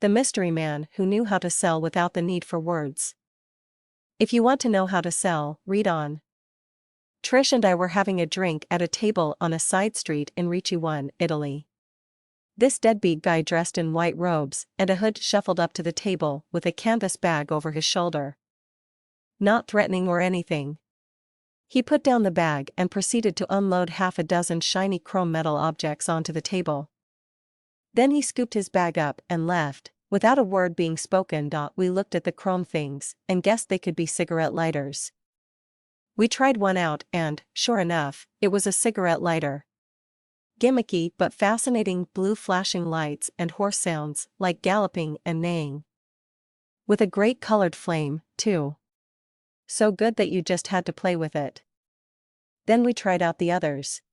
The mystery man who knew how to sell without the need for words. If you want to know how to sell, read on. Trish and I were having a drink at a table on a side street in Ricci 1, Italy. This deadbeat guy dressed in white robes and a hood shuffled up to the table with a canvas bag over his shoulder. Not threatening or anything. He put down the bag and proceeded to unload half a dozen shiny chrome metal objects onto the table. Then he scooped his bag up and left, without a word being spoken. We looked at the chrome things and guessed they could be cigarette lighters. We tried one out and, sure enough, it was a cigarette lighter. Gimmicky but fascinating blue flashing lights and horse sounds like galloping and neighing. With a great colored flame, too. So good that you just had to play with it. Then we tried out the others.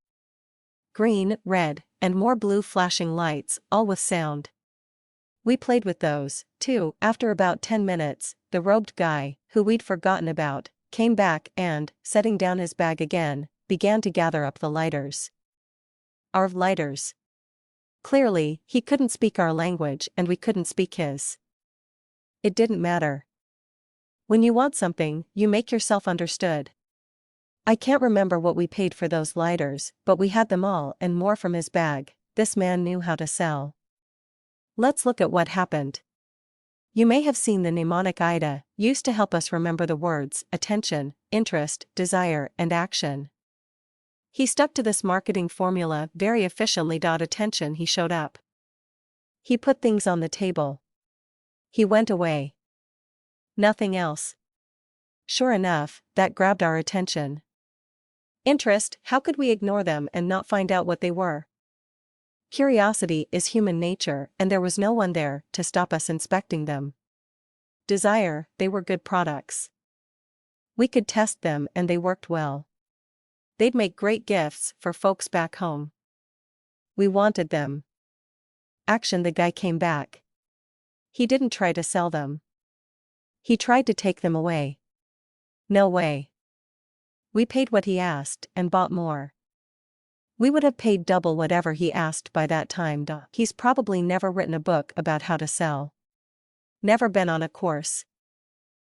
Green, red, and more blue flashing lights, all with sound. We played with those, too. After about 10 minutes, the robed guy, who we'd forgotten about, came back and, setting down his bag again, began to gather up the lighters. Our lighters. Clearly, he couldn't speak our language and we couldn't speak his. It didn't matter. When you want something, you make yourself understood. I can't remember what we paid for those lighters, but we had them all and more from his bag. This man knew how to sell. Let's look at what happened. You may have seen the mnemonic IDA, used to help us remember the words attention, interest, desire, and action. He stuck to this marketing formula very efficiently. Attention. He showed up. He put things on the table. He went away. Nothing else. Sure enough, that grabbed our attention. Interest, how could we ignore them and not find out what they were? Curiosity is human nature, and there was no one there to stop us inspecting them. Desire, they were good products. We could test them and they worked well. They'd make great gifts for folks back home. We wanted them. Action. The guy came back. He didn't try to sell them. He tried to take them away. No way. We paid what he asked and bought more. We would have paid double whatever he asked by that time. He's probably never written a book about how to sell. Never been on a course.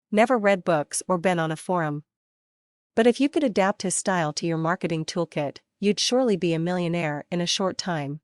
Never read books or been on a forum. But if you could adapt his style to your marketing toolkit, you'd surely be a millionaire in a short time.